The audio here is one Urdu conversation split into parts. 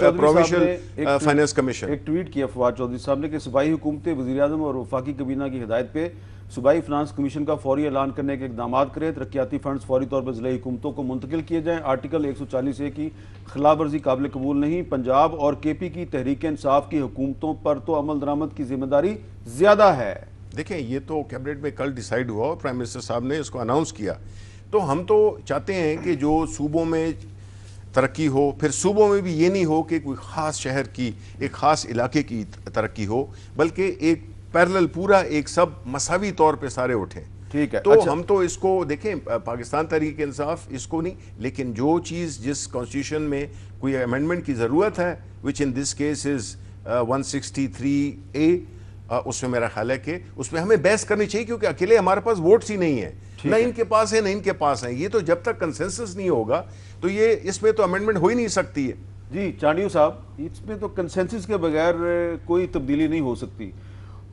Provincial finance commission. ایک ٹویٹ کیا فواد چودھری صاحب نے کہ صوبائی حکومتیں وزیر اعظم اور وفاقی کابینہ کی ہدایت پہ صوبائی فنانس کمیشن کا فوری اعلان کرنے کے اقدامات کریں, ترقیاتی فنڈز فوری طور پر ضلعی حکومتوں کو منتقل کیے جائیں. آرٹیکل 140A کی خلاف ورزی قابل قبول نہیں. پنجاب اور کے پی کی تحریک انصاف کی حکومتوں پر تو عمل درآمد کی ذمہ داری زیادہ ہے. دیکھیں یہ تو کیبنٹ میں کل ڈیسائیڈ ہوا اور پرائم منسٹر صاحب نے اس کو اناؤنس کیا. تو ہم تو چاہتے ہیں کہ جو صوبوں میں ترقی ہو, پھر صوبوں میں بھی یہ نہیں ہو کہ کوئی خاص شہر کی ایک خاص علاقے کی ترقی ہو, بلکہ ایک پیرلل پورا ایک سب مساوی طور پہ سارے اٹھیں. ٹھیک ہے, تو ہم تو اس کو دیکھیں, پاکستان تحریک انصاف اس کو نہیں, لیکن جو چیز جس کانسٹیٹیوشن میں کوئی امینڈمنٹ کی ضرورت ہے which in this case is 163A, اس میں میرا خیال ہے کہ اس میں ہمیں بحث کرنی چاہیے, کیونکہ اکیلے ہمارے پاس ووٹس ہی نہیں ہیں, نہ ان کے پاس ہے نہ ان کے پاس ہیں. یہ تو جب تک کنسنسس نہیں ہوگا تو یہ اس میں تو امینڈمنٹ ہو ہی نہیں سکتی ہے. جی چانڈیو صاحب, اس میں تو کنسنسس کے بغیر کوئی تبدیلی نہیں ہو سکتی.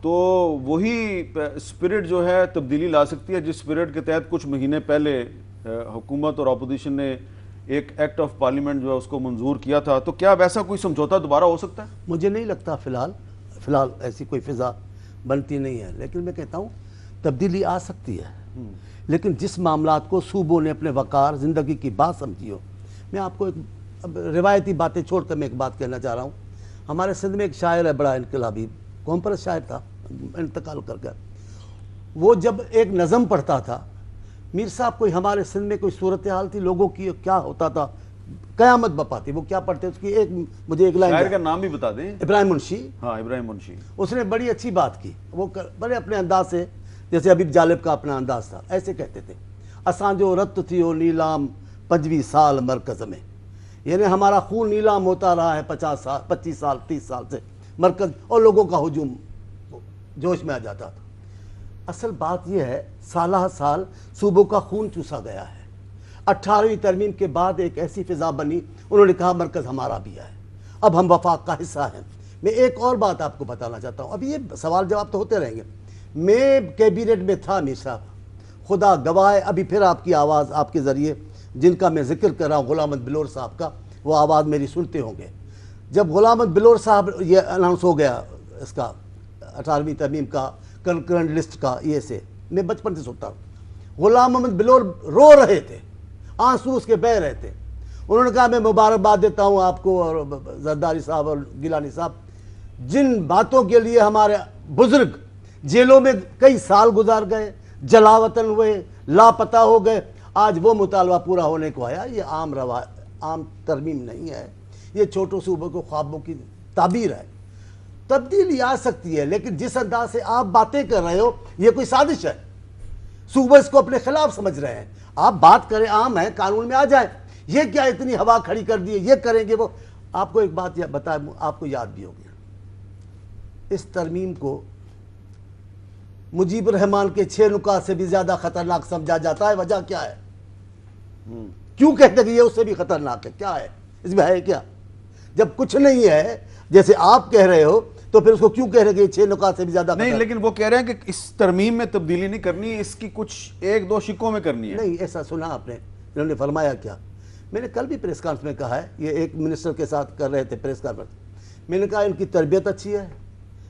تو وہی اسپرٹ جو ہے تبدیلی لا سکتی ہے, جس اسپرٹ کے تحت کچھ مہینے پہلے حکومت اور اپوزیشن نے ایک ایکٹ آف پارلیمنٹ جو ہے اس کو منظور کیا تھا. تو کیا ویسا کوئی سمجھوتا دوبارہ ہو سکتا ہے؟ مجھے نہیں لگتا فی الحال ایسی کوئی فضا بنتی نہیں ہے, لیکن میں کہتا ہوں تبدیلی آ سکتی ہے, لیکن جس معاملات کو صوبوں نے اپنے وقار زندگی کی بات سمجھی ہو. میں آپ کو ایک روایتی باتیں چھوڑ کر میں ایک بات کہنا چاہ رہا ہوں. ہمارے سندھ میں ایک شاعر ہے بڑا انقلابی, قوم پرست شاعر تھا, انتقال کر گیا. وہ جب ایک نظم پڑھتا تھا, میر صاحب کوئی ہمارے سندھ میں کوئی صورتحال تھی لوگوں کی, کیا ہوتا تھا, قیامت بپا تھی. وہ کیا پڑھتے اس کی ایک مجھے ایک لائن, شاعر کا نام بھی بتا دیں. ابراہیم منشی. ہاں ابراہیم منشی. اس نے بڑی اچھی بات کی, وہ بڑے اپنے انداز سے, جیسے حبیب جالب کا اپنا انداز تھا, ایسے کہتے تھے اساں جو رت تھی او نیلام 25 سال مرکز میں, یعنی ہمارا خون نیلام ہوتا رہا ہے 25 سال 30 سال سے مرکز, اور لوگوں کا ہجوم جوش میں آ جاتا تھا. اصل بات یہ ہے سالہ سال صوبوں کا خون چوسا گیا ہے. 18ویں ترمیم کے بعد ایک ایسی فضا بنی, انہوں نے کہا مرکز ہمارا بھی ہے, اب ہم وفاق کا حصہ ہیں. میں ایک اور بات آپ کو بتانا چاہتا ہوں, اب یہ سوال جواب تو ہوتے رہیں گے. میں کیبینٹ میں تھا میر صاحب, خدا گواہ ہے, ابھی پھر آپ کی آواز آپ کے ذریعے جن کا میں ذکر کر رہا ہوں, غلام احمد بلور صاحب کا, وہ آواز میری سنتے ہوں گے. جب غلام احمد بلور صاحب یہ اناؤنس ہو گیا اس کا 18ویں ترمیم کا کنکرنٹ لسٹ کا, یہ سے میں بچپن سے سنتا ہوں. غلام احمد بلور رو رہے تھے, آنسو اس کے بہہ رہے تھے. انہوں نے کہا میں مبارکباد دیتا ہوں آپ کو اور زرداری صاحب اور گیلانی صاحب, جن باتوں کے لیے ہمارے بزرگ جیلوں میں کئی سال گزار گئے, جلا وطن ہوئے, لاپتہ ہو گئے, آج وہ مطالبہ پورا ہونے کو آیا. یہ عام ترمیم نہیں ہے, یہ چھوٹوں صوبوں کو خوابوں کی تعبیر ہے. تبدیلی آ سکتی ہے, لیکن جس انداز سے آپ باتیں کر رہے ہو یہ کوئی سازش ہے. صوبہ اس کو اپنے خلاف سمجھ رہے ہیں. آپ بات کریں, عام ہے, قانون میں آ جائے. یہ کیا اتنی ہوا کھڑی کر دی, یہ کریں گے وہ. آپ کو ایک بات بتائیں, آپ کو یاد بھی ہوگی, اس ترمیم کو مجیب الرحمان کے 6 نکات سے بھی زیادہ خطرناک سمجھا جاتا ہے. وجہ کیا ہے؟ کیوں کہتے کہ یہ اس سے بھی خطرناک ہے؟ کیا ہے اس میں, ہے کیا؟ جب کچھ نہیں ہے جیسے آپ کہہ رہے ہو تو پھر اس کو کیوں کہہ رہے کہ یہ 6 نکات سے بھی زیادہ نہیں, لیکن وہ کہہ رہے ہیں کہ اس ترمیم میں تبدیلی نہیں کرنی, اس کی کچھ 1-2 شکوں میں کرنی ہے. نہیں, ایسا سنا آپ نے, انہوں نے فرمایا کیا؟ میں نے کل بھی پریس کانفرنس میں کہا ہے, یہ ایک منسٹر کے ساتھ کر رہے تھے پریس کانفرنس, میں نے کہا ان کی تربیت اچھی ہے,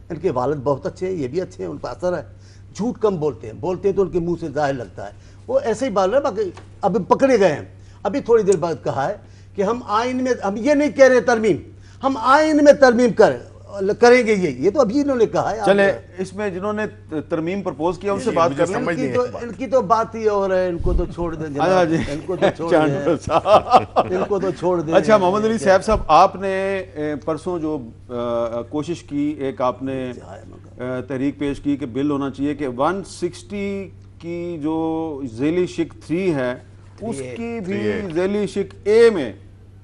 ان کے والد بہت اچھے ہیں, یہ بھی اچھے ہیں, ان کا اثر ہے. جھوٹ کم بولتے ہیں تو ان کے منہ سے ظاہر لگتا ہے. وہ ایسے ہی بول رہے ہیں, باقی اب پکڑے گئے ہیں. ابھی تھوڑی دیر بعد کہا ہے کہ ہم آئین میں, ہم یہ نہیں کہہ رہے ترمیم, ہم آئین میں ترمیم کریں گے. یہ تو ابھی انہوں نے کہا ہے. چلے اس میں جنہوں نے ترمیم پرپوز کیا ان سے بات کر لیں. ان کی تو بات ہی اور ہے, ان کو تو چھوڑ دیں, ان کو تو چھوڑ دیں. اچھا محمد علی صاحب, آپ نے پرسوں جو کوشش کی, ایک آپ نے تحریک پیش کی کہ بل ہونا چاہیے کہ 160 کی جو ذیلی شق 3 ہے اس کی بھی ذیلی شق اے میں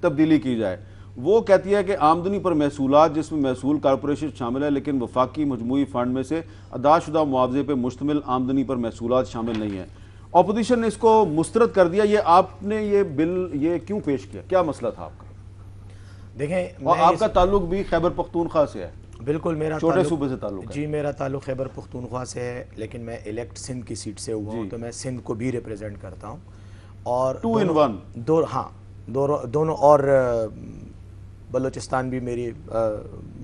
تبدیلی کی جائے. وہ کہتی ہے کہ آمدنی پر محصولات, جس میں محصول کارپوریشن شامل ہے, لیکن وفاقی مجموعی فنڈ میں سے ادا شدہ معاوضے پہ مشتمل آمدنی پر محصولات شامل نہیں ہیں. اپوزیشن نے اس کو مسترد کر دیا. یہ آپ نے یہ بل یہ کیوں پیش کیا, کیا مسئلہ تھا آپ کا؟ دیکھیں, اور آپ کا تعلق بھی خیبر پختونخوا سے ہے. بالکل, میرا چھوٹے صوبے سے تعلق ہے. جی, میرا تعلق خیبر پختونخوا سے ہے, لیکن میں الیکٹ سندھ کی سیٹ سے ہوا ہوں, تو میں سندھ کو بھی ریپریزنٹ کرتا ہوں. اور 2 in 1. ہاں, دونوں اور بلوچستان بھی میری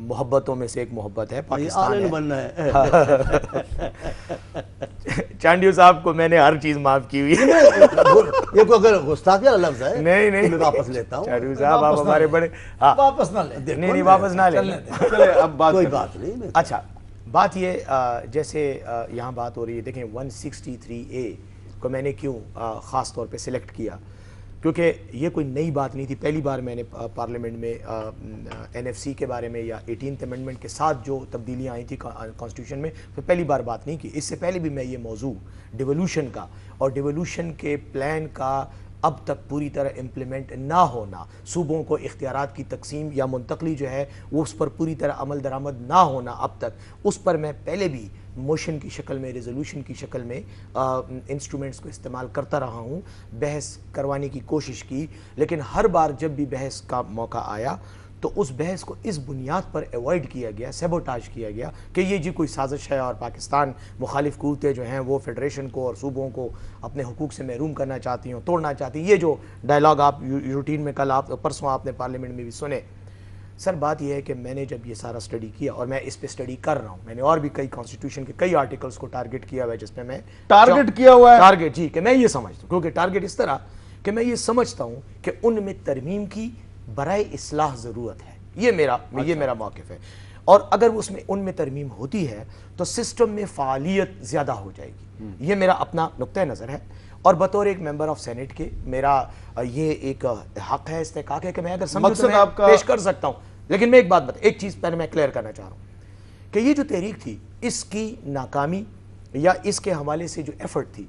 محبتوں میں سے ایک محبت ہے، پاکستان ہے۔ بننا ہے چانڈیو صاحب کو میں نے ہر چیز معاف کی ہوئی ہے۔ یہ کوئی اگر گستاخی والا لفظ ہے نہیں میں واپس لیتا ہوں۔ چانڈیو صاحب آپ ہمارے بڑے، ہاں واپس نہ لیں، نہیں واپس نہ لیں۔ چلے اب بات کوئی بات نہیں۔ اچھا بات یہ جیسے یہاں بات ہو رہی ہے، دیکھیں 163A کو میں نے کیوں خاص طور پہ سلیکٹ کیا، کیونکہ یہ کوئی نئی بات نہیں تھی۔ پہلی بار میں نے پارلیمنٹ میں NFC کے بارے میں یا 18th امینڈمنٹ کے ساتھ جو تبدیلیاں آئی تھیں کانسٹیٹیوشن میں، تو پہلی بار بات نہیں کی۔ اس سے پہلے بھی میں یہ موضوع ڈیولوشن کا اور ڈیولوشن کے پلان کا اب تک پوری طرح امپلیمنٹ نہ ہونا، صوبوں کو اختیارات کی تقسیم یا منتقلی جو ہے وہ اس پر پوری طرح عمل درآمد نہ ہونا، اب تک اس پر میں پہلے بھی موشن کی شکل میں، ریزولوشن کی شکل میں انسٹرومنٹس کو استعمال کرتا رہا ہوں، بحث کروانے کی کوشش کی، لیکن ہر بار جب بھی بحث کا موقع آیا تو اس بحث کو اس بنیاد پر ایوائڈ کیا گیا، سیبوٹاج کیا گیا کہ یہ جی کوئی سازش ہے اور پاکستان مخالف قوتیں جو ہیں وہ فیڈریشن کو اور صوبوں کو اپنے حقوق سے محروم کرنا چاہتی ہوں، توڑنا چاہتی ہیں۔ یہ جو ڈائلاگ آپ روٹین میں کل پرسوں آپ نے پارلیمنٹ میں بھی سنے۔ سر بات یہ ہے کہ میں نے جب یہ سارا سٹڈی کیا اور میں اس پہ سٹڈی کر رہا ہوں، میں نے اور بھی کئی کانسٹیٹیوشن کے کئی آرٹیکلز کو ٹارگٹ کیا ہوا ہے جس میں میں ٹارگٹ کیا ہوا ہے، ٹارگٹ جی، کہ میں یہ سمجھتا ہوں، کیونکہ ٹارگٹ اس طرح کہ میں یہ سمجھتا ہوں کہ ان میں ترمیم کی برائے اصلاح ضرورت ہے، یہ میرا موقف ہے، اور اگر ان میں ترمیم ہوتی ہے تو سسٹم میں فعالیت زیادہ ہو جائے گی، یہ میرا اپنا نقطہ نظر ہے۔ اور بطور ایک ممبر آف سینٹ کے میرا یہ ایک حق ہے، استحقاق ہے کہ میں اگر سمجھوں تو میں پیش کر سکتا ہوں، لیکن میں ایک چیز پہلے میں کلیئر کرنا چاہ رہا ہوں کہ یہ جو تحریک تھی اس کی ناکامی یا اس کے حوالے سے جو ایفرٹ تھی،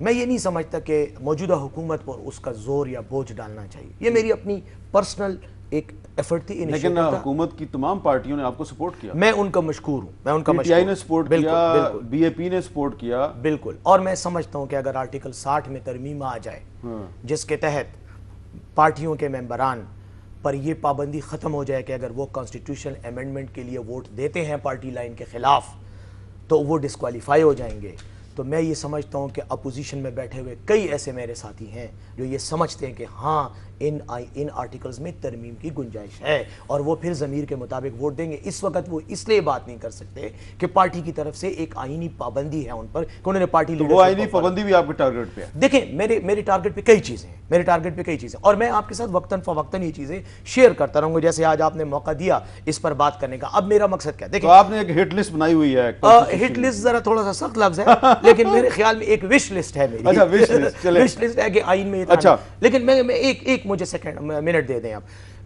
میں یہ نہیں سمجھتا کہ موجودہ حکومت پر اس کا زور یا بوجھ ڈالنا چاہیے، یہ میری اپنی پرسنل ایک ایفرٹ تھی۔ لیکن حکومت کی تمام پارٹیوں نے آپ کو سپورٹ کیا، میں ان کا مشکور ہوں، میں ان کا PTI نے سپورٹ کیا، BAP نے سپورٹ کیا، بالکل، اور میں سمجھتا ہوں کہ اگر آرٹیکل 60 میں ترمیم آ جائے جس کے تحت پارٹیوں کے ممبران پر یہ پابندی ختم ہو جائے کہ اگر وہ کانسٹیٹیوشن امینڈمنٹ کے لیے ووٹ دیتے ہیں پارٹی لائن کے خلاف تو وہ ڈسکوالیفائی ہو جائیں گے، تو میں یہ سمجھتا ہوں کہ اپوزیشن میں بیٹھے ہوئے کئی ایسے میرے ساتھی ہیں جو یہ سمجھتے ہیں کہ ہاں ان آرٹیکلز میں ترمیم کی گنجائش ہے اور وہ پھر ضمیر کے مطابق ووٹ دیں گے۔ اس وقت وہ اس لیے بات نہیں کر سکتے کہ پارٹی کی طرف سے ایک آئینی پابندی ہے ان پر کہ انہوں نے پارٹی لیڈرشپ، وہ آئینی پابندی بھی آپ کے ٹارگٹ پہ ہے۔ دیکھیں میرے ٹارگٹ پہ کئی چیزیں ہیں، اور میں آپ کے ساتھ وقتاً فوقتاً یہ چیزیں شیئر کرتا رہوں گا، جیسے آج آپ نے موقع دیا اس پر بات کرنے کا۔ اب میرا مقصد کیا ہے، دیکھیں آپ نے ایک ہٹ لسٹ بنائی ہوئی ہے، ہٹ لسٹ ذرا تھوڑا سا سخت لفظ ہے لیکن میرے خیال میں ایک وش لسٹ ہے میری، اچھا وش لسٹ، چلے وش لسٹ ہے کہ آئین میں اچھا، لیکن میں ایک مجھے منٹ دے دیں آپ۔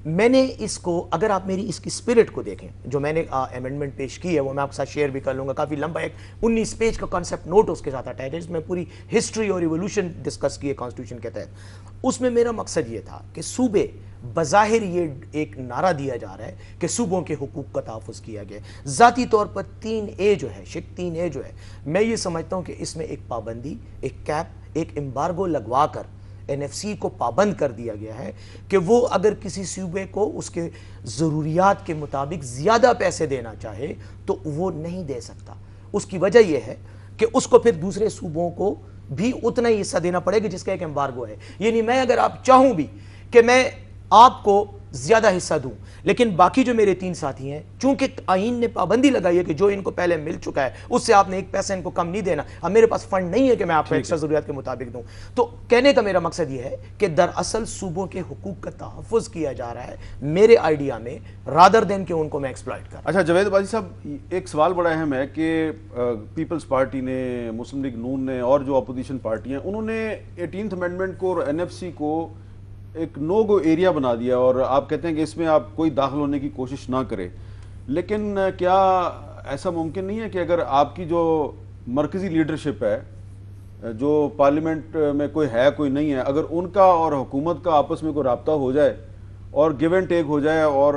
میں نے اس کو، اگر آپ میری اس کی اسپرٹ کو دیکھیں جو میں نے امینڈمنٹ پیش کی ہے، وہ میں آپ کے ساتھ شیئر بھی کر لوں گا، کافی لمبا ایک 19 پیج کا کانسیپٹ نوٹ اس کے ساتھ اٹیچ ہے جس میں پوری ہسٹری اور ایوولوشن ڈسکس کی ہے کانسٹیٹیوشن کے تحت۔ اس میں میرا مقصد یہ تھا کہ صوبے، بظاہر یہ ایک نعرہ دیا جا رہا ہے کہ صوبوں کے حقوق کا تحفظ کیا گیا ہے، ذاتی طور پر 3A جو ہے، شک 3A جو ہے، میں یہ سمجھتا ہوں کہ اس میں ایک پابندی، ایک کیپ، ایک امبارگو لگوا کر NFC کو پابند کر دیا گیا ہے کہ وہ اگر کسی صوبے کو اس کے ضروریات کے مطابق زیادہ پیسے دینا چاہے تو وہ نہیں دے سکتا۔ اس کی وجہ یہ ہے کہ اس کو پھر دوسرے صوبوں کو بھی اتنا ہی حصہ دینا پڑے گا جس کا ایک امبارگو ہے، یعنی میں اگر آپ چاہوں بھی کہ میں آپ کو زیادہ حصہ دوں، لیکن باقی جو میرے 3 ساتھی ہیں، چونکہ آئین نے پابندی لگائی ہے کہ جو ان کو پہلے مل چکا ہے اس سے آپ نے 1 پیسہ ان کو کم نہیں دینا، اب میرے پاس فنڈ نہیں ہے کہ میں آپ کو ایکسٹرا ضروریات کے مطابق دوں، تو کہنے کا میرا مقصد یہ ہے کہ دراصل صوبوں کے حقوق کا تحفظ کیا جا رہا ہے میرے آئیڈیا میں، رادر دین کہ ان کو میں ایکسپلائٹ کروں۔ اچھا جاوید بازی صاحب، ایک سوال بڑا اہم ہے کہ پیپلز پارٹی نے، مسلم لیگ نون نے اور جو اپوزیشن پارٹی ہیں انہوں نے 18th امینڈمنٹ کو اور NFC کو ایک نو گو ایریا بنا دیا اور آپ کہتے ہیں کہ اس میں آپ کوئی داخل ہونے کی کوشش نہ کریں، لیکن کیا ایسا ممکن نہیں ہے کہ اگر آپ کی جو مرکزی لیڈرشپ ہے، جو پارلیمنٹ میں کوئی ہے کوئی نہیں ہے، اگر ان کا اور حکومت کا آپس میں کوئی رابطہ ہو جائے اور گیو اینڈ ٹیک ہو جائے اور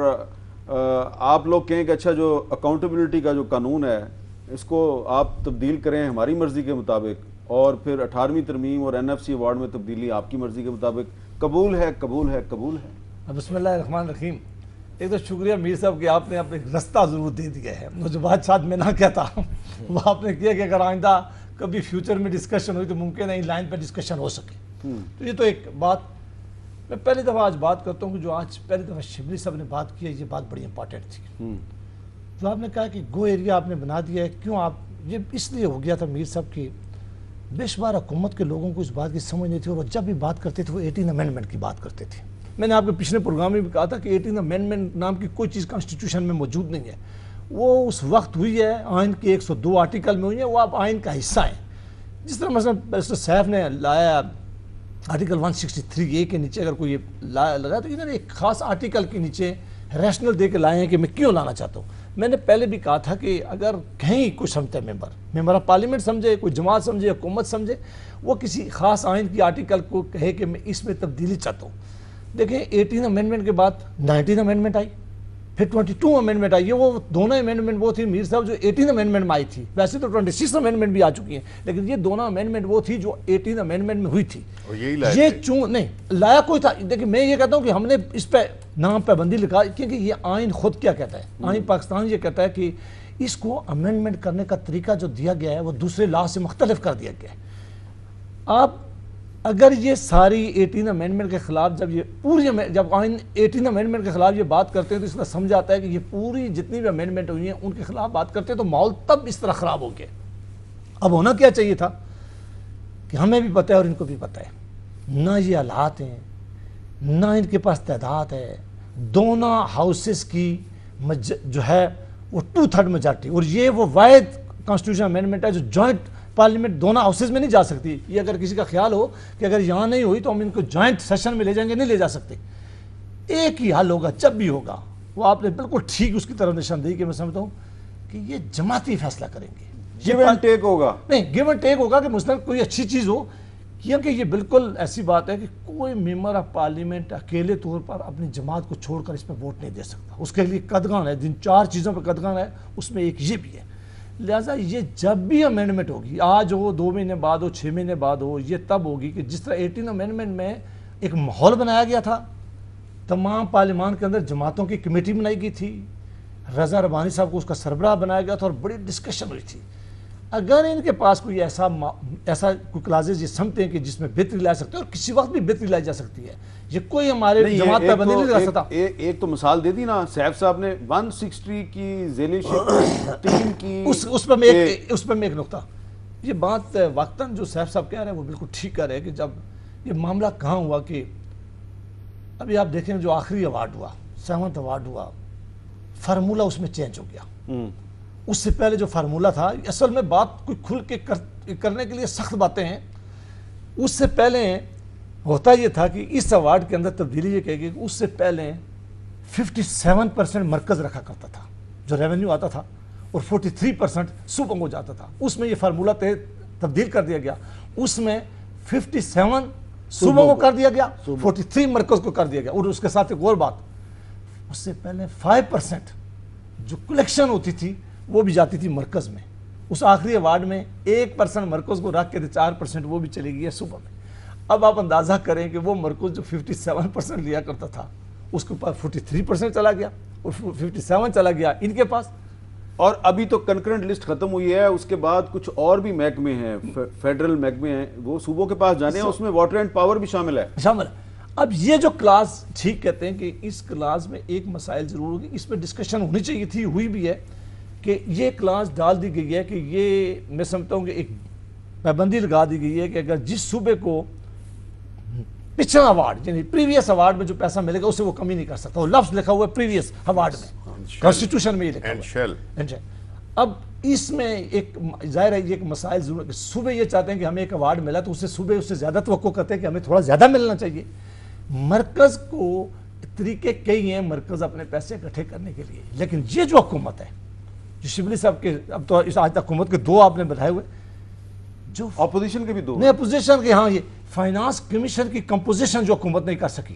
آپ لوگ کہیں کہ اچھا جو اکاؤنٹیبلٹی کا جو قانون ہے اس کو آپ تبدیل کریں ہماری مرضی کے مطابق، اور پھر 18ویں ترمیم اور NFC ایوارڈ میں تبدیلی آپ کی مرضی کے مطابق، قبول ہے قبول ہے قبول ہے؟ بسم اللہ الرحمن الرحیم۔ ایک تو شکریہ میر صاحب کہ آپ نے اپنے رستہ ضرور دے دیا ہے، مجھے بات شاید میں نہ کہتا وہ آپ نے کیا کہ اگر آئندہ کبھی فیوچر میں ڈسکشن ہوئی تو ممکن ہے ان لائن پر ڈسکشن ہو سکے، تو یہ تو ایک بات میں پہلی دفعہ آج بات کرتا ہوں کہ جو آج پہلی دفعہ شبلی صاحب نے بات کی ہے، یہ بات بڑی امپورٹنٹ تھی. تو آپ نے کہا کہ گو ایریا آپ نے بنا دیا ہے، کیوں آپ یہ اس لیے ہو گیا تھا میر صاحب کی بے شمار حکومت کے لوگوں کو اس بات کی سمجھ نہیں تھی، اور جب بھی بات کرتے تھے وہ 18 امینڈمنٹ کی بات کرتے تھے. میں نے آپ کے پچھلے پروگرام میں بھی کہا تھا کہ 18 امینڈمنٹ نام کی کوئی چیز کانسٹیٹیوشن میں موجود نہیں ہے. وہ اس وقت ہوئی ہے آئین کے 102 آرٹیکل میں ہوئی ہے، وہ آپ آئین کا حصہ ہیں. جس طرح مثلا بیرسٹر سیف نے لایا آرٹیکل 163A کے نیچے اگر کوئی لگا تو انہوں نے ایک خاص آرٹیکل کے نیچے ریشنل دے کے لائے ہیں کہ میں کیوں لانا چاہتا ہوں. میں نے پہلے بھی کہا تھا کہ اگر کہیں کوئی سمجھتا ہے ممبر آف پارلیمنٹ سمجھے، کوئی جماعت سمجھے، حکومت سمجھے، وہ کسی خاص آئین کی آرٹیکل کو کہے کہ میں اس میں تبدیلی چاہتا ہوں. دیکھیں 18 امینڈمنٹ کے بعد 19 امینڈمنٹ آئی، پھر 22 امینڈمنٹ آئی. وہ دونوں امینڈمنٹ وہ تھی میر صاحب جو 18 امینڈمنٹ میں آئی تھی. ویسے تو 26 امینڈمنٹ بھی آ چکی ہیں، لیکن یہ دونوں امینڈمنٹ وہ تھی جو 18 امینڈمنٹ میں ہوئی تھی. یہ چون نہیں لایا کوئی تھا. دیکھیں میں یہ کہتا ہوں کہ ہم نے اس پہ نام پابندی لکھا، کیونکہ یہ آئین خود کیا کہتا ہے، آئین پاکستان یہ کہتا ہے کہ اس کو امینڈمنٹ کرنے کا طریقہ جو دیا گیا ہے وہ دوسرے لا سے مختلف کر دیا گیا ہے. آپ اگر یہ ساری 18 امینڈمنٹ کے خلاف جب آئین 18 امینڈمنٹ کے خلاف یہ بات کرتے ہیں تو اس طرح سمجھ آتا ہے کہ یہ پوری جتنی بھی امینڈمنٹ ہوئی ہیں ان کے خلاف بات کرتے ہیں، تو ماحول تب اس طرح خراب ہو گیا. اب ہونا کیا چاہیے تھا کہ ہمیں بھی پتہ ہے اور ان کو بھی پتہ ہے، نہ یہ حالات ہیں، نہ ان کے پاس تعداد ہے. دونوں ہاؤسز کی جو ہے وہ 2/3 میجارٹی، اور یہ وہ واحد کانسٹیٹیوشن امینڈمنٹ ہے جو جوائنٹ پارلیمنٹ دونوں ہاؤسز میں نہیں جا سکتی. یہ اگر کسی کا خیال ہو کہ اگر یہاں نہیں ہوئی تو ہم ان کو جوائنٹ سیشن میں لے جائیں گے، نہیں لے جا سکتے. ایک ہی حل ہوگا جب بھی ہوگا. وہ آپ نے بالکل ٹھیک اس کی طرف نشاندہی کہ میں سمجھتا ہوں کہ یہ جماعتی فیصلہ کریں گے. گیو اینڈ ٹیک ہوگا، نہیں گیو اینڈ ٹیک ہوگا کہ مثلاً کوئی اچھی چیز ہو، کیونکہ یہ بالکل ایسی بات ہے کہ کوئی ممبر آف پارلیمنٹ اکیلے طور پر اپنی جماعت کو چھوڑ کر اس پہ ووٹ نہیں دے سکتا. اس کے لیے قدغن ہے، جن 4 چیزوں پہ قدغن ہے اس میں ایک یہ بھی ہے. لہٰذا یہ جب بھی امینڈمنٹ ہوگی، آج ہو، 2 مہینے بعد ہو، 6 مہینے بعد ہو، یہ تب ہوگی کہ جس طرح 18 امینڈمنٹ میں ایک ماحول بنایا گیا تھا. تمام پارلیمان کے اندر جماعتوں کی کمیٹی بنائی گئی تھی، رضا ربانی صاحب کو اس کا سربراہ بنایا گیا تھا اور بڑی ڈسکشن ہوئی تھی. اگر ان کے پاس کوئی ایسا کوئی کلازز یہ سمجھتے ہیں کہ جس میں بہتری لا سکتے ہیں، اور کسی وقت بھی بہتری لائی جا سکتی ہے، یہ کوئی ہمارے جماعت پہ بندی نہیں لگا سکتا. ایک تو مثال دے دی نا سیف صاحب نے 160 کی ذیلی شپ 3 کی. اس پہ میں ایک نقطہ، یہ بات وقتاً جو سیف صاحب کہہ رہے ہیں وہ بالکل ٹھیک کہہ رہے ہیں کہ جب یہ معاملہ کہاں ہوا کہ ابھی آپ دیکھیں جو آخری ایوارڈ ہوا، 7th ایوارڈ ہوا، فارمولہ اس میں چینج ہو گیا. اس سے پہلے جو فارمولہ تھا، اصل میں بات کوئی کھل کے کرنے کے لیے سخت باتیں ہیں. اس سے پہلے ہوتا یہ تھا کہ اس ایوارڈ کے اندر تبدیلی یہ کہے گی کہ اس سے پہلے 57% مرکز رکھا کرتا تھا جو ریونیو آتا تھا، اور 43% صوبوں کو جاتا تھا. اس میں یہ فارمولہ تبدیل کر دیا گیا. اس میں 57 صوبوں کو کر دیا گیا، 43 مرکز کو کر دیا گیا. اور اس کے ساتھ ایک اور بات، اس سے پہلے 5% جو کلیکشن ہوتی تھی وہ بھی جاتی تھی مرکز میں. اس آخری ایوارڈ میں 1% مرکز کو رکھ کے 4% وہ بھی چلی گئی ہے صوبہ میں. اب آپ اندازہ کریں کہ وہ مرکز جو 57% لیا کرتا تھا اس کے پاس 43% چلا گیا اور 57 چلا گیا ان کے پاس. اور ابھی تو کنکرنٹ لسٹ ختم ہوئی ہے، اس کے بعد کچھ اور بھی محکمے ہیں، فیڈرل محکمے ہیں، وہ صوبوں کے پاس جانے ہیں. اس میں واٹر اینڈ پاور بھی شامل ہے. اب یہ جو کلاس ٹھیک کہتے ہیں کہ اس کلاس میں ایک مسائل ضرور ہوگی، اس پہ ڈسکشن ہونی چاہیے تھی، ہوئی بھی ہے کہ یہ کلاس ڈال دی گئی ہے کہ یہ میں سمجھتا ہوں کہ ایک پابندی لگا دی گئی ہے کہ اگر جس صوبے کو پچھلا ایوارڈ یعنی پریویس ایوارڈ میں جو پیسہ ملے گا اسے وہ کمی نہیں کر سکتا. وہ لفظ لکھا ہوا ہے پریویس ایوارڈ میں، کانسٹیٹیوشن میں یہ لکھا ہوا ہے. اب اس میں ایک ظاہر ہے یہ ایک مسائل ضرور ہے کہ صوبے یہ چاہتے ہیں کہ ہمیں ایک ایوارڈ ملا تو اسے صوبے اس سے زیادہ توقع کرتے ہیں کہ ہمیں تھوڑا زیادہ ملنا چاہیے. مرکز کو طریقے کئی ہیں مرکز اپنے پیسے اکٹھے کرنے کے لیے، لیکن یہ جو حکومت ہے جو شبلی صاحب کے اب تو اس آج تک حکومت کے 2 آپ نے بتائے ہوئے، جو اپوزیشن کے بھی 2 نہیں اپوزیشن کے، ہاں یہ فائنانس کمیشن کی کمپوزیشن جو حکومت نہیں کر سکی.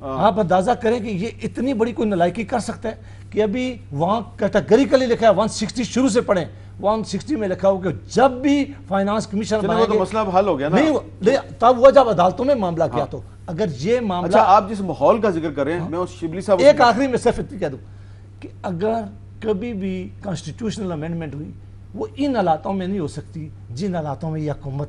آپ اندازہ کریں کہ یہ اتنی بڑی کوئی نالائکی کر سکتا ہے کہ ابھی وہاں کیٹیگریکلی لکھا ہے 160 شروع سے پڑھیں، 160 میں لکھا ہو کہ جب بھی فائنانس کمیشن وہ تو مسئلہ حل ہو گیا نا. نہیں تب ہوا جب عدالتوں میں معاملہ کیا. تو اگر یہ معاملہ آپ جس ماحول کا ذکر کر رہے ہیں میں اس شبلی صاحب ایک آخری میں صرف اتنی کہہ دوں کہ اگر کبھی بھی کانسٹیٹیوشنل امینڈمنٹ ہوئی وہ ان حالاتوں میں نہیں ہو سکتی جن حالاتوں میں یہ حکومت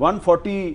140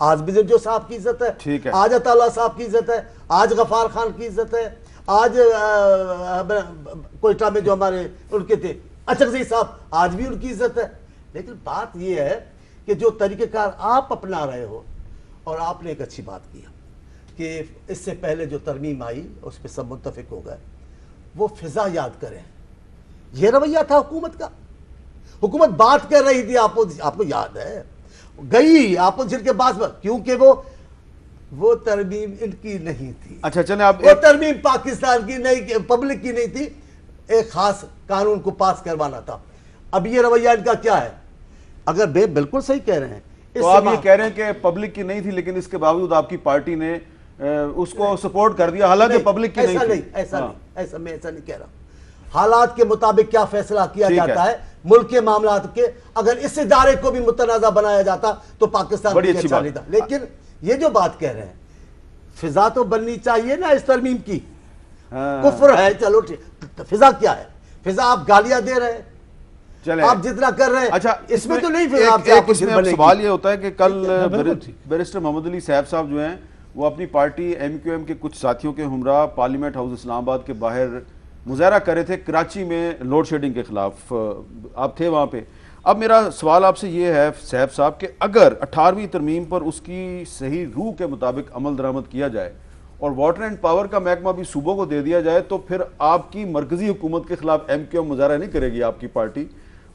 آج بزر جو صاحب کی عزت ٹھیک ہے, ہے. آج عطا اللہ صاحب کی عزت ہے, آج غفار خان کی عزت ہے, آج کوئٹہ میں جو ہمارے ان کے تھے اچکزئی صاحب, آج بھی ان کی عزت ہے. لیکن بات یہ ہے کہ جو طریقہ کار آپ اپنا رہے ہو, اور آپ نے ایک اچھی بات کیا کہ اس سے پہلے جو ترمیم آئی اس پہ سب متفق ہو گئے, وہ فضا یاد کریں. یہ رویہ تھا حکومت کا. حکومت بات کر رہی تھی, آپ کو یاد ہے, گئی اپوزیشن کے بعد, کیونکہ وہ ترمیم ان کی نہیں تھی. اچھا چلیں آپ, وہ ترمیم پاکستان کی نہیں, پبلک کی نہیں تھی, ایک خاص قانون کو پاس کروانا تھا. اب یہ رویہ ان کا کیا ہے؟ اگر بالکل صحیح کہہ رہے ہیں, تو آپ یہ کہہ رہے ہیں کہ پبلک کی نہیں تھی, لیکن اس کے باوجود آپ کی پارٹی نے اس کو سپورٹ کر دیا, حالانکہ پبلک کی نہیں تھی. ایسا میں ایسا نہیں کہہ رہا. حالات کے مطابق کیا فیصلہ کیا جاتا ہے ملک کے معاملات کے, اگر اس ادارے کو بھی متنازع بنایا جاتا تو پاکستان بڑی اچھی بات تھا. لیکن یہ جو بات کہہ رہے ہیں, فضا تو بننی چاہیے نا اس ترمیم کی. کفر ہے, چلو فضا کیا ہے؟ فضا آپ گالیاں دے رہے ہیں, چلیں آپ جتنا کر رہے ہیں. اچھا اس میں تو نہیں اس میں سوال یہ ہوتا ہے کہ کل بیرسٹر محمد علی صاحب جو ہیں وہ اپنی پارٹی ایم کیو ایم کے کچھ ساتھیوں کے ہمراہ پارلیمنٹ ہاؤس اسلام آباد کے باہر مظاہرہ کر رہے تھے کراچی میں لوڈ شیڈنگ کے خلاف, آپ تھے وہاں پہ. اب میرا سوال آپ سے یہ ہے صاحب کہ اگر 18ویں ترمیم پر اس کی صحیح روح کے مطابق عمل درآمد کیا جائے اور واٹر اینڈ پاور کا محکمہ بھی صوبوں کو دے دیا جائے, تو پھر آپ کی مرکزی حکومت کے خلاف ایم کیو ایم مظاہرہ نہیں کرے گی. آپ کی پارٹی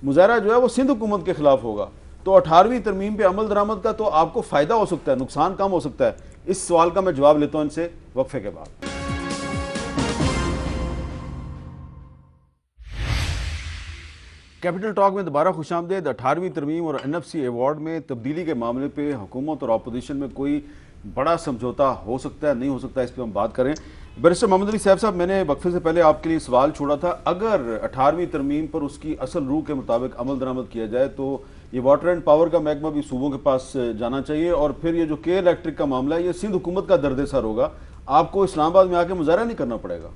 مظاہرہ جو ہے وہ سندھ حکومت کے خلاف ہوگا. تو 18ویں ترمیم پہ عمل درآمد کا تو آپ کو فائدہ ہو سکتا ہے, نقصان کم ہو سکتا ہے. اس سوال کا میں جواب لیتا ہوں ان سے وقفے کے بعد. کیپٹل ٹاک میں دوبارہ خوش آمدید. 18ویں ترمیم اور این ایف سی ایوارڈ میں تبدیلی کے معاملے پہ حکومت اور اپوزیشن میں کوئی بڑا سمجھوتا ہو سکتا ہے, نہیں ہو سکتا, اس پہ ہم بات کریں. بیرسٹر محمد علی صاحب, میں نے وقفے سے پہلے آپ کے لیے سوال چھوڑا تھا, اگر 18ویں ترمیم پر اس کی اصل روح کے مطابق عمل درآمد کیا جائے تو یہ واٹر اینڈ پاور کا محکمہ بھی صوبوں کے پاس جانا چاہیے, اور پھر یہ جو کے الیکٹرک کا معاملہ ہے یہ سندھ حکومت کا درد سر ہوگا, آپ کو اسلام آباد میں آ کے مظاہرہ نہیں کرنا پڑے گا.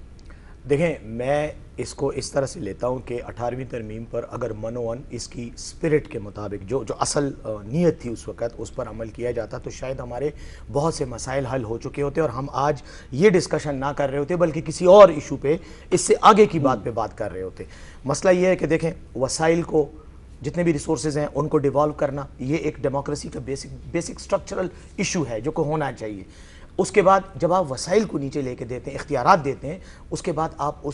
دیکھیں, میں اس کو اس طرح سے لیتا ہوں کہ 18ویں ترمیم پر اگر منوان اس کی سپرٹ کے مطابق جو اصل نیت تھی اس وقت اس پر عمل کیا جاتا تو شاید ہمارے بہت سے مسائل حل ہو چکے ہوتے اور ہم آج یہ ڈسکشن نہ کر رہے ہوتے بلکہ کسی اور ایشو پہ اس سے آگے کی بات پہ بات کر رہے ہوتے. مسئلہ یہ ہے کہ دیکھیں, وسائل کو جتنے بھی ریسورسز ہیں ان کو ڈیوالو کرنا یہ ایک ڈیموکریسی کا بیسک سٹرکچرل ایشو ہے جو کہ ہونا چاہیے. اس کے بعد جب آپ وسائل کو نیچے لے کے دیتے ہیں, اختیارات دیتے ہیں, اس کے بعد آپ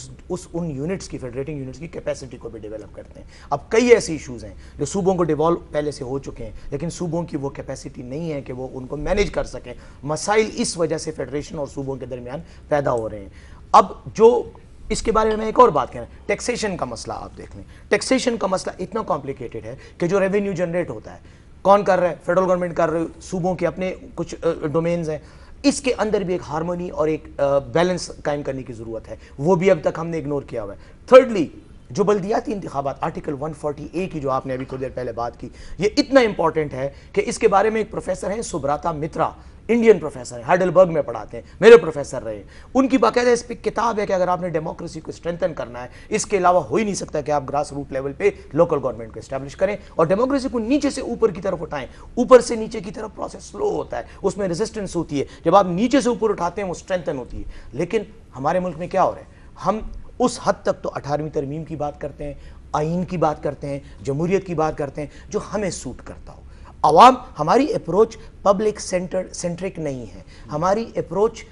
ان یونٹس کی, فیڈریٹنگ یونٹس کی کیپیسٹی کو بھی ڈیولپ کرتے ہیں. اب کئی ایسے ایشوز ہیں جو صوبوں کو ڈیوالو پہلے سے ہو چکے ہیں لیکن صوبوں کی وہ کیپیسٹی نہیں ہے کہ وہ ان کو مینیج کر سکیں. مسائل اس وجہ سے فیڈریشن اور صوبوں کے درمیان پیدا ہو رہے ہیں. اب جو اس کے بارے میں ایک اور بات کہنا ہے, ٹیکسیشن کا مسئلہ آپ دیکھ لیں. ٹیکسیشن کا مسئلہ اتنا کمپلیکیٹڈ ہے کہ جو ریونیو جنریٹ ہوتا ہے کون کر رہا ہے؟ فیڈرل گورنمنٹ کر رہے ہے, صوبوں کے اپنے کچھ ڈومینز ہیں. اس کے اندر بھی ایک ہارمونی اور ایک بیلنس قائم کرنے کی ضرورت ہے, وہ بھی اب تک ہم نے اگنور کیا ہوا ہے. تھرڈلی, جو بلدیاتی انتخابات آرٹیکل 140A کی جو آپ نے ابھی تھوڑی دیر پہلے بات کی, یہ اتنا امپورٹنٹ ہے کہ اس کے بارے میں ایک پروفیسر ہیں سبراتا مترا, انڈین پروفیسر ہیں, ہائیڈلبرگ میں پڑھاتے ہیں, میرے پروفیسر رہے ہیں. ان کی باقاعدہ اس پہ کتاب ہے کہ اگر آپ نے ڈیموکریسی کو اسٹرینتھن کرنا ہے, اس کے علاوہ ہو ہی نہیں سکتا کہ آپ گراس روٹ لیول پہ لوکل گورنمنٹ کو اسٹیبلش کریں اور ڈیموکریسی کو نیچے سے اوپر کی طرف اٹھائیں. اوپر سے نیچے کی طرف پروسیس سلو ہوتا ہے, اس میں ریزسٹنس ہوتی ہے. جب آپ نیچے سے اوپر اٹھاتے ہیں وہ اسٹرینتھن ہوتی ہے. لیکن ہمارے ملک میں کیا ہو رہا ہے, ہم اس حد تک تو 18ویں ترمیم کی بات کرتے ہیں, آئین کی بات کرتے ہیں, جمہوریت کی بات کرتے ہیں جو ہمیں سوٹ کرتا ہو. عوام, ہماری اپروچ پبلک سینٹرک نہیں ہے, ہماری اپروچ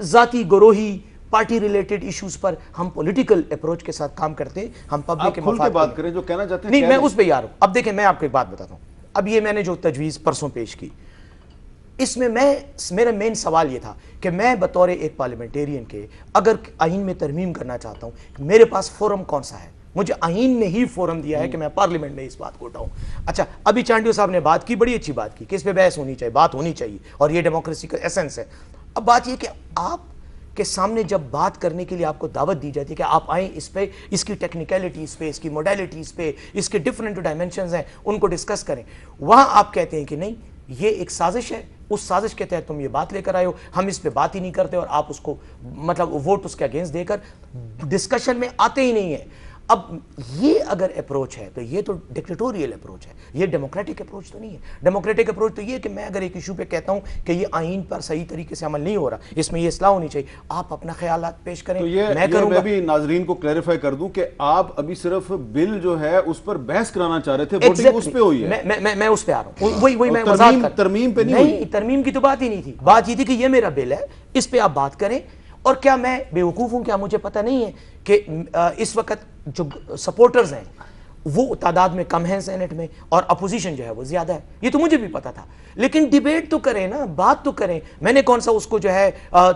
ذاتی گروہی پارٹی ریلیٹڈ ایشوز پر ہم پولیٹیکل اپروچ کے ساتھ کام کرتے ہیں. ہم پبلک کے مفاد بات کریں جو کہنا چاہتے ہیں. نہیں, میں اس پہ یار ہوں. اب دیکھیں, میں آپ کو ایک بات بتاتا ہوں. اب یہ میں نے جو تجویز پرسوں پیش کی, اس میں میرا مین سوال یہ تھا کہ میں بطور ایک پارلیمنٹیرین کے اگر آئین میں ترمیم کرنا چاہتا ہوں, میرے پاس فورم کون سا ہے؟ مجھے آئین نے ہی فورم دیا ہے کہ میں پارلیمنٹ میں اس بات کو اٹھاؤں. اچھا, ابھی چانڈیو صاحب نے بات کی, بڑی اچھی بات کی کہ اس پہ بحث ہونی چاہیے, بات ہونی چاہیے, اور یہ ڈیموکریسی کا ایسنس ہے. اب بات یہ کہ آپ کے سامنے جب بات کرنے کے لیے آپ کو دعوت دی جاتی ہے کہ آپ آئیں, اس پہ, اس کی ٹیکنیکلٹیز پہ, اس کی موڈیلٹیز پہ, اس کے ڈفرینٹ ڈائمینشنز ہیں, ان کو ڈسکس کریں. وہاں آپ کہتے ہیں کہ نہیں, یہ ایک سازش ہے, اس سازش کے تحت تم یہ بات لے کر آئے ہو, ہم اس پہ بات ہی نہیں کرتے, اور آپ اس کو مطلب ووٹ اس کے اگینسٹ دے کر ڈسکشن میں آتے ہی نہیں ہیں. اب یہ اگر اپروچ ہے تو یہ تو ڈکٹیٹوریل اپروچ ہے, یہ ڈیموکریٹک اپروچ تو نہیں ہے. ڈیموکریٹک اپروچ تو یہ ہے کہ میں اگر ایک ایشو پہ کہتا ہوں کہ یہ آئین پر صحیح طریقے سے عمل نہیں ہو رہا, اس میں یہ اصلاح ہونی چاہیے, آپ اپنا خیالات پیش کریں, تو یہ میں کروں گا. میں بھی ناظرین کو کلیریفائی کر دوں کہ آپ ابھی صرف بل جو ہے اس پر بحث کرانا چاہ رہے تھے, ووٹنگ اس پہ ہوئی ہے. میں اس پہ آ رہا ہوں, وہی میں وضاحت کر, ترمیم پہ نہیں ہوئی. ترمیم کی تو بات ہی نہیں تھی. بات یہ تھی کہ یہ میرا بل ہے, اس پہ آپ بات کریں. اور کیا میں بے وقوف ہوں, کیا مجھے پتہ نہیں ہے کہ اس وقت جو سپورٹرز ہیں وہ تعداد میں کم ہیں سینٹ میں, اور اپوزیشن جو ہے وہ زیادہ ہے, یہ تو مجھے بھی پتا تھا. لیکن ڈیبیٹ تو کریں نا, بات تو کریں. میں نے کون سا اس کو جو ہے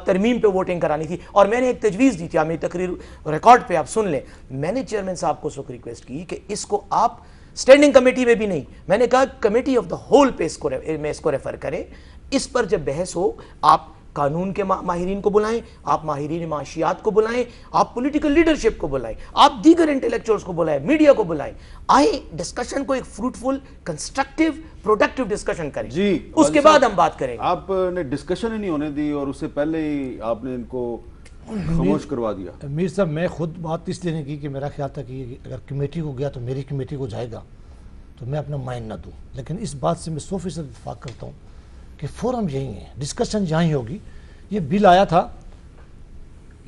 ترمیم پہ ووٹنگ کرانی تھی, اور میں نے ایک تجویز دی تھی, آپ میری تقریر ریکارڈ پہ آپ سن لیں. میں نے چیئرمین صاحب کو سو ریکویسٹ کی کہ اس کو آپ اسٹینڈنگ کمیٹی میں بھی نہیں, میں نے کہا کمیٹی آف دا ہول پہ اس کو ریفر کریں. اس پر جب بحث ہو آپ قانون کے ماہرین کو بلائیں, آپ ماہرین معاشیات کو بلائیں, آپ پولیٹیکل لیڈرشپ کو بلائیں, آپ دیگر انٹلیکچوئلز کو بلائیں, میڈیا کو بلائیں, آئیں ڈسکشن کو ایک فروٹفل کنسٹرکٹیو پروڈکٹیو ڈسکشن کریں. جی, اس کے بعد ہم بات کریں. آپ نے ڈسکشن ہی نہیں ہونے دی اور اس سے پہلے ہی آپ نے ان کو خاموش کروا دیا. میر صاحب میں خود بات اس لیے نہیں کی کہ میرا خیال تھا کہ اگر کمیٹی کو گیا تو میری کمیٹی کو جائے گا تو میں اپنا مائنڈ نہ دوں, لیکن اس بات سے میں 100% اتفاق کرتا ہوں کہ فورم یہی ہے, ڈسکشن یہاں ہی ہوگی. یہ بل آیا تھا,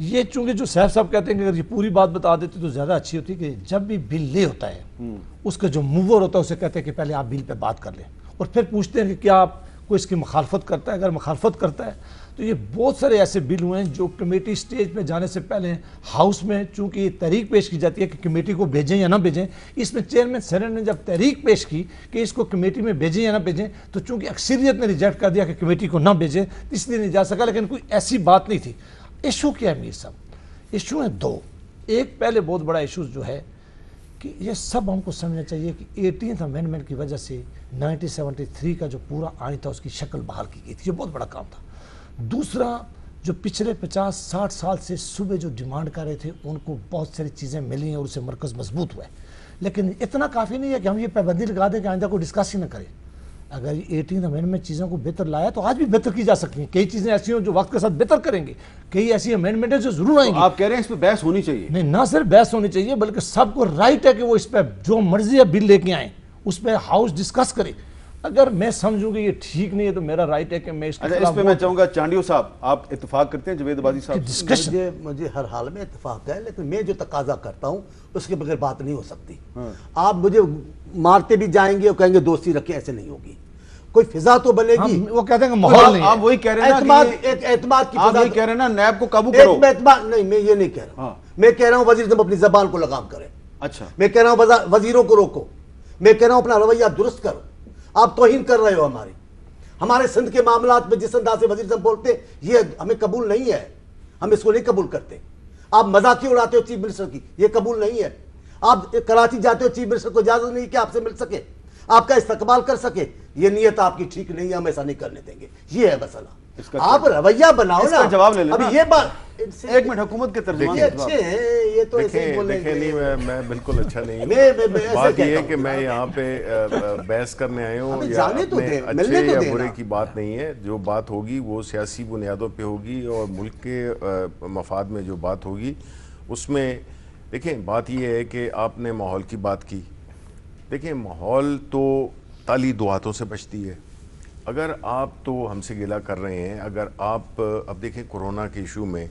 یہ چونکہ جو صاحب صاحب کہتے ہیں کہ اگر یہ پوری بات بتا دیتے تو زیادہ اچھی ہوتی, کہ جب بھی بل لے ہوتا ہے اس کا جو موور ہوتا ہے اسے کہتے ہیں کہ پہلے آپ بل پہ بات کر لیں, اور پھر پوچھتے ہیں کہ کیا آپ کو اس کی مخالفت کرتا ہے. اگر مخالفت کرتا ہے تو یہ بہت سارے ایسے بل ہوئے ہیں جو کمیٹی سٹیج پہ جانے سے پہلے ہاؤس میں چونکہ یہ تحریک پیش کی جاتی ہے کہ کمیٹی کو بھیجیں یا نہ بھیجیں. اس میں چیئرمین سینٹ نے جب تحریک پیش کی کہ اس کو کمیٹی میں بھیجیں یا نہ بھیجیں, تو چونکہ اکثریت نے ریجیکٹ کر دیا کہ کمیٹی کو نہ بھیجیں, اس لیے نہیں جا سکا. لیکن کوئی ایسی بات نہیں تھی. ایشو کیا ہے میر صاحب؟ ایشو ہیں دو. ایک پہلے بہت بڑا ایشو جو ہے کہ یہ سب ہم کو سمجھنا چاہیے کہ 18th امینڈمنٹ کی وجہ سے 1973 کا جو پورا آئین تھا اس کی شکل بحال کی گئی تھی, یہ بہت بڑا کام تھا. دوسرا, جو پچھلے 50-60 سال سے صوبے جو ڈیمانڈ کر رہے تھے ان کو بہت ساری چیزیں ملی ہیں اور اسے مرکز مضبوط ہوا ہے. لیکن اتنا کافی نہیں ہے کہ ہم یہ پابندی لگا دیں کہ آئندہ کو ڈسکس ہی نہ کریں. اگر 18th امینڈمنٹ چیزوں کو بہتر لایا تو آج بھی بہتر کی جا سکتی ہیں. کئی چیزیں ایسی ہیں جو وقت کے ساتھ بہتر کریں گے, کئی ایسی امینڈمنٹ ہیں جو ضرور آئیں گی. آپ کہہ رہے ہیں اس پہ بحث ہونی چاہیے؟ نہیں, نہ صرف بحث ہونی چاہیے بلکہ سب کو رائٹ ہے کہ وہ اس پہ جو مرضی ہے بل لے کے آئیں, اس پہ ہاؤس ڈسکس کرے. اگر میں سمجھوں کہ یہ ٹھیک نہیں ہے تو میرا رائٹ ہے کہ میں اس پہ میں چاہوں گا چانڈیو صاحب آپ اتفاق کرتے ہیں جوید آبادی صاحب؟ مجھے ہر حال میں اتفاق ہے, لیکن میں جو تقاضا کرتا ہوں اس کے بغیر بات نہیں ہو سکتی. آپ مجھے مارتے بھی جائیں گے اور کہیں گے دوستی رکھیں, ایسے نہیں ہوگی. کوئی فضا تو بنے گی. وہ کہتے ہیں کہ ماحول نہیں ہے. آپ وہی کہہ رہے ہیں نا, اعتماد کی آپ وہی کہہ رہے ہیں نا نیب کو قابو کرو. اعتماد نہیں, میں یہ نہیں کہہ رہا ہوں. میں کہہ رہا ہوں وزیر اعظم اپنی زبان کو لگام کرے. اچھا, میں کہہ رہا ہوں وزیروں کو روکو. میں کہہ رہا ہوں اپنا رویہ درست کرو. آپ توہین کر رہے ہو ہمارے سندھ کے معاملات میں. جس انداز سے وزیر اعظم بولتے یہ ہمیں قبول نہیں ہے, ہم اس کو نہیں قبول کرتے. آپ مذاق اڑاتے ہو چیف منسٹر کی, یہ قبول نہیں ہے. آپ کراچی جاتے ہو, چیف منسٹر کو اجازت نہیں کہ آپ سے مل سکے, آپ کا استقبال کر سکے. یہ نیت آپ کی ٹھیک نہیں ہے, ہم ایسا نہیں کرنے دیں گے. یہ ہے مسئلہ. آپ رویہ بناؤ نا. جواب لے لیں. ابھی یہ بات ایک منٹ, حکومت کے ترجمان اچھے ہیں یہ تو ایسے ہی بولیں گے. نہیں, میں بالکل اچھا نہیں. بات یہ ہے کہ میں یہاں پہ بحث کرنے آئے ہوں, یا اچھے یا برے کی بات نہیں ہے. جو بات ہوگی وہ سیاسی بنیادوں پہ ہوگی, اور ملک کے مفاد میں جو بات ہوگی اس میں. دیکھیں بات یہ ہے کہ آپ نے ماحول کی بات کی. دیکھیں ماحول تو تالی دو ہاتھوں سے بچتی ہے. اگر آپ تو ہم سے گلہ کر رہے ہیں, اگر آپ اب دیکھیں کورونا کے ایشو میں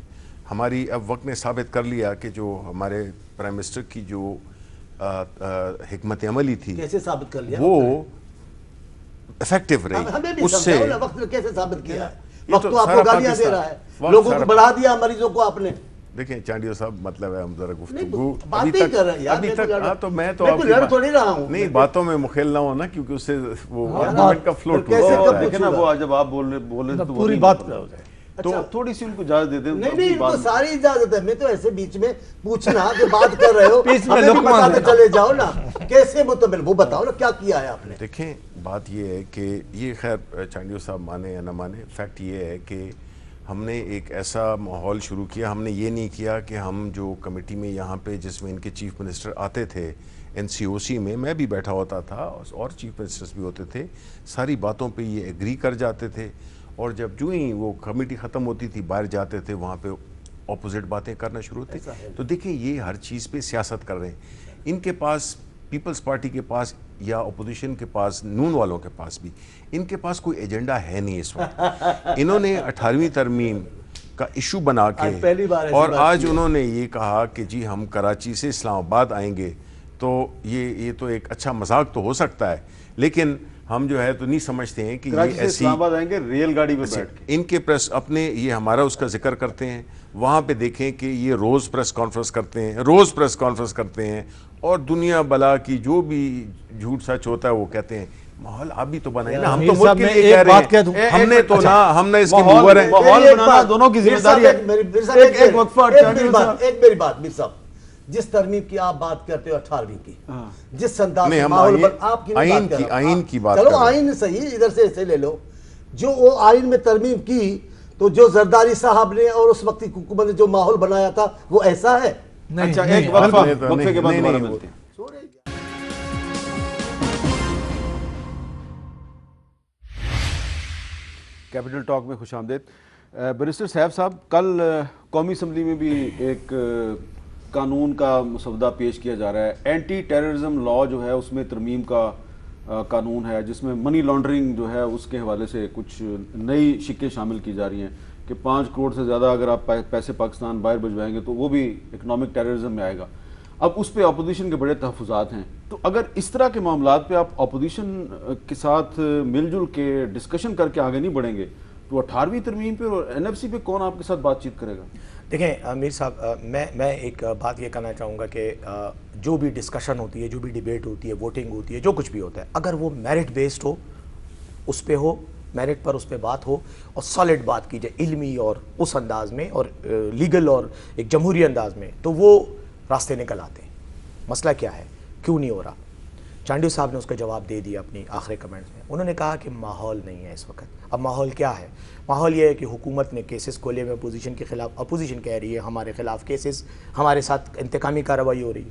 ہماری اب وقت نے ثابت کر لیا کہ جو ہمارے پرائم منسٹر کی جو حکمت عملی تھی کیسے ثابت کر لیا, وہ افیکٹو رہی. اس سے وقت نے کیسے ثابت کیا ہے؟ وقت تو آپ کو گالیاں دے رہا ہے, لوگوں کو بڑھا دیا, مریضوں کو آپ نے. دیکھیں چانڈیو صاحب, مطلب ہے ہم ذرا گفتگو ابھی تک تو میں تو نہیں باتوں میں مخیل نہ ہونا, کیونکہ اس سے وہ آرگومنٹ کا فلو دیکھیں نا, وہ جب آپ بول رہے تو پوری بات ہو جائے تو تھوڑی سی ان کو اجازت دے دیں. نہیں, ان کو ساری اجازت ہے. میں تو ایسے بیچ میں پوچھنا کہ بات کر رہے ہو, ہمیں بھی بتاتے چلے جاؤ نا کیسے متبل, وہ بتاؤ نا کیا کیا ہے آپ نے. دیکھیں بات یہ ہے کہ یہ خیر چانڈیو صاحب مانے یا نہ مانے, فیکٹ یہ ہے کہ ہم نے ایک ایسا ماحول شروع کیا. ہم نے یہ نہیں کیا کہ ہم جو کمیٹی میں یہاں پہ جس میں ان کے چیف منسٹر آتے تھے NCOC میں, میں بھی بیٹھا ہوتا تھا اور چیف منسٹرز بھی ہوتے تھے, ساری باتوں پہ یہ ایگری کر جاتے تھے. اور جب جو ہی وہ کمیٹی ختم ہوتی تھی باہر جاتے تھے, وہاں پہ اپوزٹ باتیں کرنا شروع تھے. تو دیکھیں یہ ہر چیز پہ سیاست کر رہے ہیں. ان کے پاس پیپلز پارٹی کے پاس یا اپوزیشن کے پاس, نون والوں کے پاس بھی, ان کے پاس کوئی ایجنڈا ہے نہیں اس وقت. انہوں نے 18ویں ترمیم کا ایشو بنا کے اور آج انہوں نے یہ کہا کہ جی ہم کراچی سے اسلام آباد آئیں گے, تو یہ تو ایک اچھا مذاق تو ہو سکتا ہے, لیکن ہم جو ہے تو نہیں سمجھتے ہیں کہ یہ ایسی اسلام آباد آئیں گے ریل گاڑی پہ بیٹھ کے. ان کے پریس اپنے یہ ہمارا اس کا ذکر کرتے ہیں, وہاں پہ دیکھیں کہ یہ روز پریس کانفرنس کرتے ہیں اور دنیا بلا کی جو بھی جھوٹ سچ ہوتا ہے وہ کہتے ہیں. ماحول آپ بھی تو بنائیں نا, ہم تو ملک کے لیے کہہ رہے ہیں, ہم نے تو نہ, ہم نے اس کے موور ہیں. ماحول بنانا دونوں کی ذمہ داری ہے. ایک وقفہ, ایک میری بات میر صاحب, جس ترمیم کی آپ بات کرتے ہو 18ویں کی, جس انداز میں ماحول آپ کی آئین کی بات, چلو آئین صحیح, ادھر سے ایسے لے لو, جو وہ آئین میں ترمیم کی تو جو زرداری صاحب نے اور اس وقت کی حکومت نے جو ماحول بنایا تھا وہ ایسا ہے. اچھا ایک وقفے کے بعد دوبارہ ملتے ہیں. کیپٹل ٹاک میں خوش آمدید. بیرسٹر سیف صاحب, کل قومی اسمبلی میں بھی ایک قانون کا مسودہ پیش کیا جا رہا ہے. اینٹی ٹیررزم لا جو ہے اس میں ترمیم کا قانون ہے, جس میں منی لانڈرنگ جو ہے اس کے حوالے سے کچھ نئی شکیں شامل کی جا رہی ہیں کہ 5 کروڑ سے زیادہ اگر آپ پیسے پاکستان باہر بھجوائیں گے تو وہ بھی اکنامک ٹیررزم میں آئے گا. اب اس پہ اپوزیشن کے بڑے تحفظات ہیں, تو اگر اس طرح کے معاملات پہ آپ اپوزیشن کے ساتھ مل جل کے ڈسکشن کر کے آگے نہیں بڑھیں گے تو 18ویں ترمیم پہ اور NFC پہ کون آپ کے ساتھ بات چیت کرے گا؟ دیکھیں میر صاحب, میں ایک بات یہ کہنا چاہوں گا کہ جو بھی ڈسکشن ہوتی ہے, جو بھی ڈیبیٹ ہوتی ہے, ووٹنگ ہوتی ہے, جو کچھ بھی ہوتا ہے, اگر وہ میرٹ بیسڈ ہو, اس پہ ہو, میرٹ پر اس پہ بات ہو اور سالڈ بات کی جائے علمی اور اس انداز میں اور لیگل اور ایک جمہوری انداز میں, تو وہ راستے نکل آتے ہیں. مسئلہ کیا ہے, کیوں نہیں ہو رہا؟ چانڈیو صاحب نے اس کا جواب دے دیا اپنی آخری کمنٹس میں. انہوں نے کہا کہ ماحول نہیں ہے اس وقت. اب ماحول کیا ہے؟ ماحول یہ ہے کہ حکومت نے کیسز کھولے میں اپوزیشن کے خلاف, اپوزیشن کہہ رہی ہے ہمارے خلاف کیسز, ہمارے ساتھ انتقامی کارروائی ہو رہی ہے.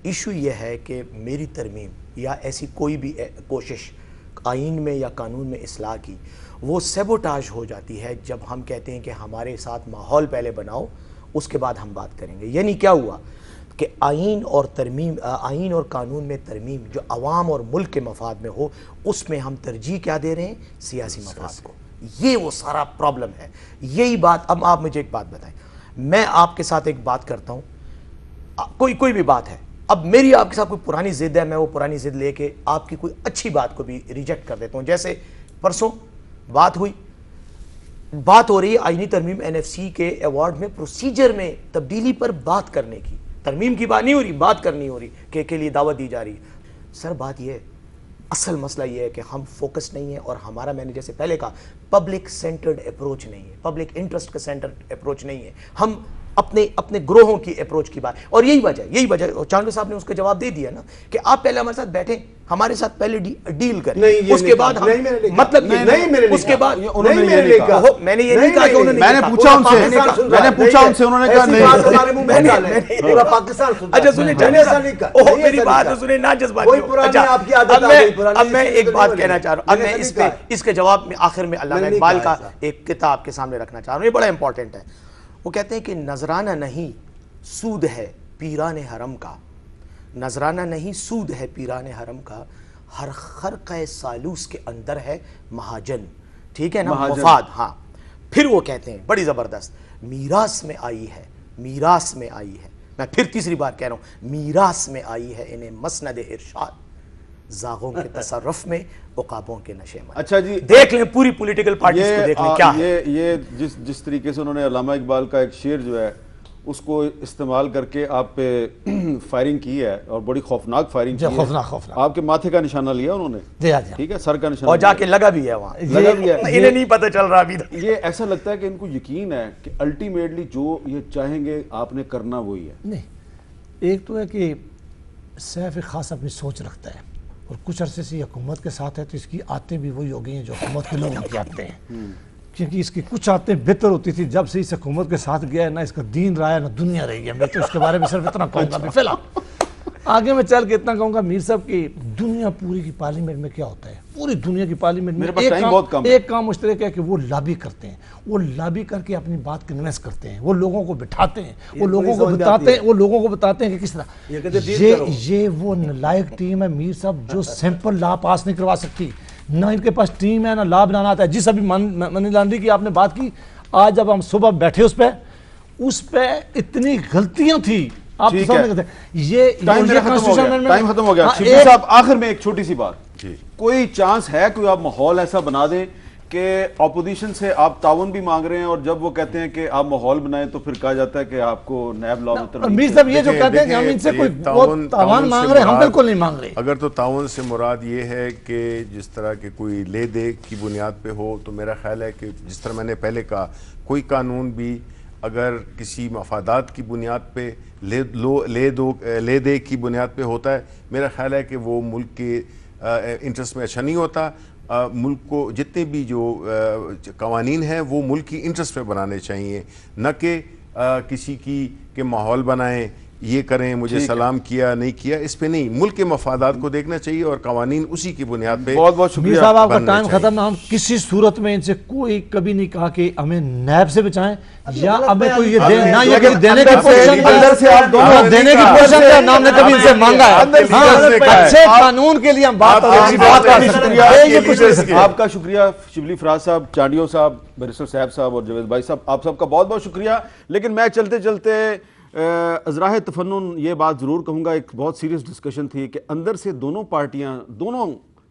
ایشو یہ ہے کہ میری ترمیم یا ایسی کوئی بھی کوشش آئین میں یا قانون میں اصلاح کی, وہ سیبوٹاج ہو جاتی ہے جب ہم کہتے ہیں کہ ہمارے ساتھ ماحول پہلے بناؤ اس کے بعد ہم بات کریں گے. یعنی کیا ہوا کہ آئین اور قانون میں ترمیم جو عوام اور ملک کے مفاد میں ہو, اس میں ہم ترجیح کیا دے رہے ہیں؟ سیاسی مفاد کو. یہ وہ سارا پرابلم ہے. یہی بات, اب آپ مجھے ایک بات بتائیں, میں آپ کے ساتھ ایک بات کرتا ہوں, کوئی بھی بات ہے, اب میری آپ کے ساتھ کوئی پرانی ضد ہے, میں وہ پرانی ضد لے کے آپ کی کوئی اچھی بات کو بھی ریجیکٹ کر دیتا ہوں. جیسے پرسوں بات ہو رہی ہے آئینی ترمیم NFC کے ایوارڈ میں پروسیجر میں تبدیلی پر بات کرنے کی. ترمیم کی بات نہیں ہو رہی, بات کرنی ہو رہی کے لیے دعوت دی جا رہی ہے. سر بات یہ ہے, اصل مسئلہ یہ ہے کہ ہم فوکس نہیں ہیں, اور ہمارا, میں نے جیسے پہلے کہا, پبلک سینٹرڈ اپروچ نہیں ہے, پبلک انٹرسٹ کا سینٹرڈ اپروچ نہیں ہے. ہم اپنے گروہوں کی اپروچ کی بات, اور یہی وجہ چانڈو صاحب نے اس کا جواب دے دیا نا کہ آپ پہلے ہمارے ساتھ بیٹھیں, ہمارے ساتھ پہلے ڈیل کریں, اس کے بعد مطلب اس کے بعد میں نے یہ نہیں کہا کہ انہوں نے, میں نے پوچھا ان سے, انہوں نے کہا نہیں. پورا پاکستان اچھا سنیں, میری بات سنیں, نہ جذبات. اب میں ایک بات کہنا چاہ رہا ہوں, اب میں اس کے جواب میں آخر میں علامہ اقبال کا ایک کتاب کے سامنے رکھنا چاہ رہا ہوں, یہ بڑا امپورٹنٹ ہے. وہ کہتے ہیں کہ نذرانہ نہیں سود ہے پیران حرم کا, نذرانہ نہیں سود ہے پیران حرم کا, ہر خرقہ سالوس کے اندر ہے مہاجن. ٹھیک ہے نا, مفاد. ہاں, پھر وہ کہتے ہیں بڑی زبردست, میراث میں آئی ہے, میراث میں آئی ہے, میں پھر تیسری بار کہہ رہا ہوں, میراث میں آئی ہے انہیں مسند ارشاد, زاغوں کے تصرف میں عقابوں کے نشے میں. اچھا جی, دیکھ لیں پوری پولیٹیکل پارٹیز کو, دیکھ لیں کیا ہے یہ جس طریقے سے انہوں نے علامہ اقبال کا ایک شعر جو ہے اس کو استعمال کر کے آپ پہ فائرنگ کی ہے, اور بڑی خوفناک فائرنگ کی ہے. آپ کے ماتھے کا نشانہ لیا انہوں نے, ٹھیک ہے, سر کا نشانہ, اور جا کے لگا بھی ہے وہاں, انہیں نہیں پتہ چل رہا ابھی. یہ ایسا لگتا ہے کہ ان کو یقین ہے کہ الٹیمیٹلی جو یہ چاہیں گے آپ نے کرنا وہی ہے. نہیں, ایک تو ہے کہ سیف خاص اپنی سوچ رکھتا ہے, اور کچھ عرصے سے حکومت کے ساتھ ہے تو اس کی عادتیں بھی وہی ہو گئی ہیں جو حکومت کے لوگوں کی عادتیں ہیں, کیونکہ اس کی کچھ عادتیں بہتر ہوتی تھی. جب سے اس حکومت کے ساتھ گیا ہے, نہ اس کا دین رہا ہے نہ دنیا رہی ہے. میں تو اس کے بارے میں صرف اتنا کہوں گا. فی الحال آگے میں چل کے اتنا کہوں گا میر صاحب کی دنیا پوری کی پارلیمنٹ میں کیا ہوتا ہے، پوری دنیا کی پارلیمنٹ میں میرے پاس ٹائم بہت کم ہے۔ ایک کام مشترک ہے کہ وہ لابی کرتے ہیں، وہ لابی کر کے اپنی بات کنوینس کرتے ہیں، وہ لوگوں کو بٹھاتے ہیں، وہ لوگوں کو بتاتے ہیں، وہ لوگوں کو بتاتے ہیں کہ کس طرح یہ وہ نالائق ٹیم ہے میر صاحب جو سمپل لا پاس نہیں کروا سکتی، نہ ان کے پاس ٹیم ہے نہ لا بنانا آتا ہے۔ جس ابھی منی لانڈری کی آپ نے بات کی، آج جب ہم صبح بیٹھے اس پہ اتنی غلطیاں تھی، آپ سامنے کرتے ہیں یہ ٹائم ختم ہو گیا۔ شبلی صاحب آخر میں ایک چھوٹی سی بات، کوئی چانس ہے کوئی آپ ماحول ایسا بنا دیں کہ اپوزیشن سے آپ تعاون بھی مانگ رہے ہیں اور جب وہ کہتے ہیں کہ آپ ماحول بنائیں تو پھر کہا جاتا ہے کہ آپ کو نیب لا میں ترمیم؟ میر صاحب یہ جو کہتے ہیں کہ ہم ان سے کوئی تعاون مانگ رہے ہیں، ہم بالکل نہیں مانگ رہے۔ اگر تو تعاون سے مراد یہ ہے کہ جس طرح کے کوئی لے دے کی بنیاد پہ ہو، تو میرا خیال ہے کہ جس طرح میں نے پہلے کہا، کوئی قانون بھی اگر کسی مفادات کی بنیاد پہ لے دے کی بنیاد پہ ہوتا ہے، میرا خیال ہے کہ وہ ملک کے انٹرسٹ میں اچھا نہیں ہوتا۔ ملک کو جتنے بھی جو قوانین ہیں وہ ملک کی انٹرسٹ میں بنانے چاہیے، نہ کہ کسی کی کہ ماحول بنائیں، یہ کریں، مجھے سلام کیا نہیں کیا، اس پہ نہیں، ملک کے مفادات کو دیکھنا چاہیے اور قوانین اسی کی بنیاد پہ۔ بہت بہت شکریہ میر صاحب آپ کا ٹائم ختم، ہم کسی صورت میں ان سے کوئی کبھی نہیں کہا کہ ہمیں نیب سے بچائیں یا ہمیں کوئی یہ دے، نہ یہ کہ دینے کی پوزیشن اندر سے آپ دونوں دینے کی پوزیشن ہے، نہ ہم نے کبھی ان سے مانگا ہے۔ اچھے قانون کے لیے ہم بات کر سکتے ہیں۔ آپ کا شکریہ شبلی فراز صاحب، چانڈیو صاحب، بیرسٹر صاحب صاحب اور جاوید بھائی صاحب، آپ سب کا بہت بہت شکریہ۔ لیکن میں چلتے چلتے ازراہ تفنن یہ بات ضرور کہوں گا، ایک بہت سیریس ڈسکشن تھی کہ اندر سے دونوں پارٹیاں، دونوں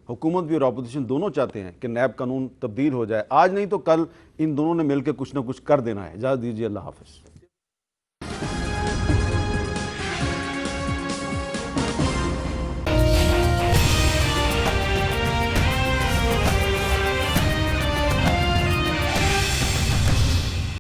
حکومت بھی اور اپوزیشن دونوں چاہتے ہیں کہ نیب قانون تبدیل ہو جائے، آج نہیں تو کل ان دونوں نے مل کے کچھ نہ کچھ کر دینا ہے۔ اجازت دیجیے، اللہ حافظ۔